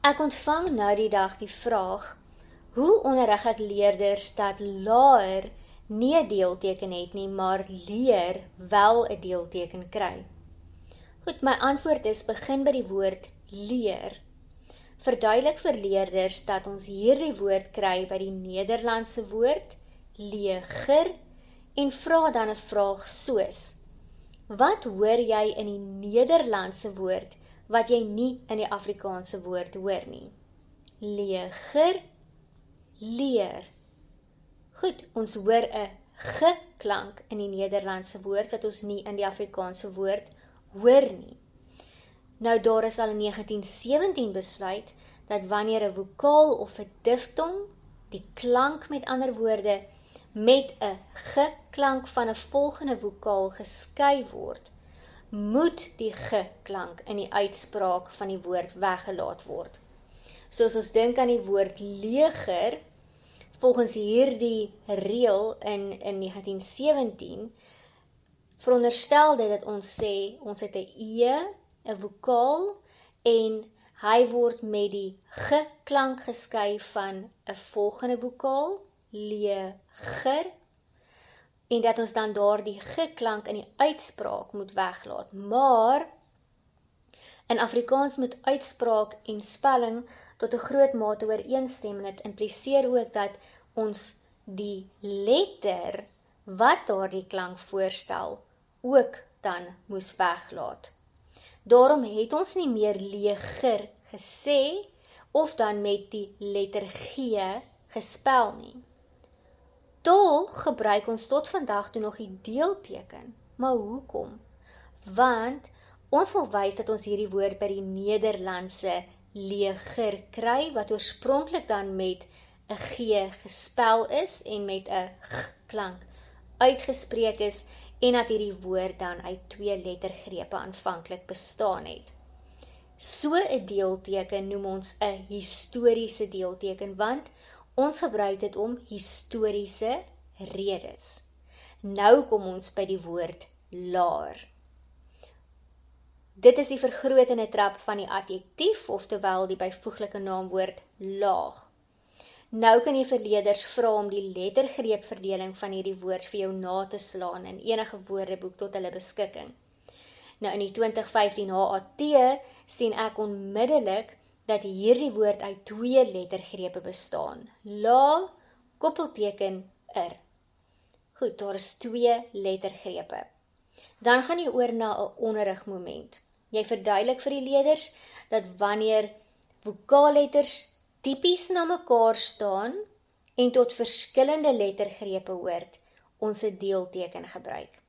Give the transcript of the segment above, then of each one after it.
Ek ontvang nou die dag die vraag, hoe onderrig ek leerders dat laer nie 'n deelteken het nie, maar leer wel 'n deelteken kry? Goed, my antwoord is, begin by die woord leer. Verduidelik vir leerders dat ons hierdie woord kry by die Nederlandse woord, leger, en vra dan 'n vraag soos, wat hoor jy in die Nederlandse woord, wat jy nie in die Afrikaanse woord hoor nie? Leger, leer. Goed, ons hoor 'n g-klank in die Nederlandse woord, wat ons nie in die Afrikaanse woord hoor nie. Nou, daar is al in 1917 besluit, dat wanneer 'n vokaal of 'n diftong, die klank met ander woorde, met 'n g-klank van 'n volgende vokaal geskei word, moet die g-klank in die uitspraak van die woord weggelaat word. Soos ons dink aan die woord leger, volgens hierdie reël in 1917, veronderstel dit dat ons sê, ons het 'n e, 'n vokaal, en hy word met die g-klank geskei van 'n volgende vokaal, leger, en dat ons dan daardie g-klank in die uitspraak moet weglaat. Maar in Afrikaans moet uitspraak en spelling tot 'n groot mate ooreenstem, en dit impliseer ook dat ons die letter wat daardie klank voorstel ook dan moes weglaat. Daarom het ons nie meer leger gesê of dan met die letter G gespel nie. Tog gebruik ons tot vandag toe nog die deelteken. Maar hoekom? Want ons wil wys dat ons hierdie woord by die Nederlandse leger kry, wat oorspronklik dan met 'n G gespel is en met 'n g-klank uitgespreek is, en dat hierdie woord dan uit 2 lettergrepe aanvanklik bestaan het. So 'n deelteken noem ons 'n historiese deelteken, want ons gebruik dit om historiese redes. Nou kom ons by die woord laer. Dit is die vergrotende trap van die adjektief, oftewel die byvoeglike naamwoord laag. Nou kan jy vir leerders vra om die lettergreepverdeling van hierdie woord vir jou na te slaan in enige woordeboek tot hulle beskikking. Nou in die 2015 HAT sien ek onmiddellik dat hierdie woord uit 2 lettergrepe bestaan. La, koppelteken, Goed, daar is 2 lettergrepe. Dan gaan jy oor na 'n onderrigmoment. Jy verduidelik vir die leerders dat wanneer vokaalletters tipies na mekaar staan en tot verskillende lettergrepe hoort, ons 'n deelteken gebruik.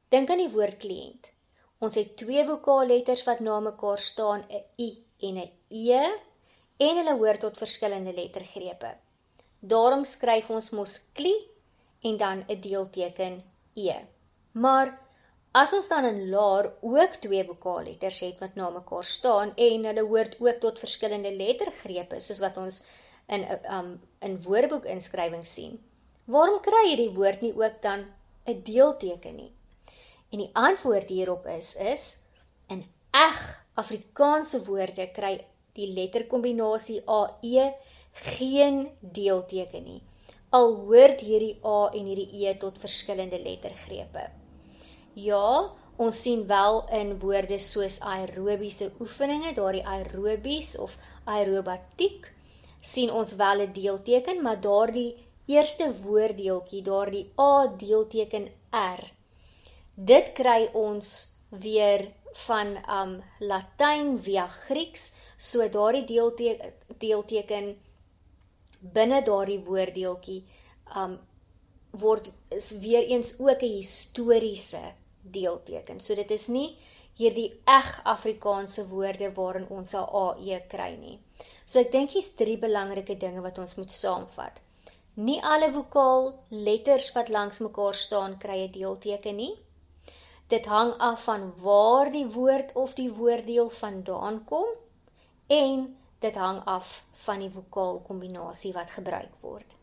Dink aan die woord kliënt. Ons het 2 vokaalletters wat na mekaar staan, 'n I en 'n E, en hulle hoort tot verskillende lettergrepe. Daarom skryf ons mos klie en dan 'n deelteken E. Maar as ons dan in laer ook 2 vokaalletters het wat na mekaar staan en hulle hoort ook tot verskillende lettergrepe, soos wat ons in woordeboekinskrywing sien, waarom kry hierdie woord nie ook dan 'n deelteken nie? En die antwoord hierop is in Afrikaanse woorde kry die letterkombinasie AE geen deelteken nie, al hoort hierdie A en hierdie E tot verskillende lettergrepe. Ja, ons sien wel in woorde soos aerobiese oefeninge, daardie aerobies of aerobatiek, sien ons wel 'n deelteken, maar daardie eerste woorddeeltjie, daardie A deelteken R, dit kry ons weer van Latyn via Grieks, so daardie deelteken binne daardie woorddeeltjie is weer eens ook 'n historiese deelteken. So dit is nie hierdie Afrikaanse woorde waarin ons 'n AE kry nie. So ek dink hier's 3 belangrike dinge wat ons moet saamvat. Nie alle vokaalletters wat langs mekaar staan kry 'n deelteken nie. Dit hang af van waar die woord of die woorddeel vandaan kom, en dit hang af van die vokaalkombinasie wat gebruik word.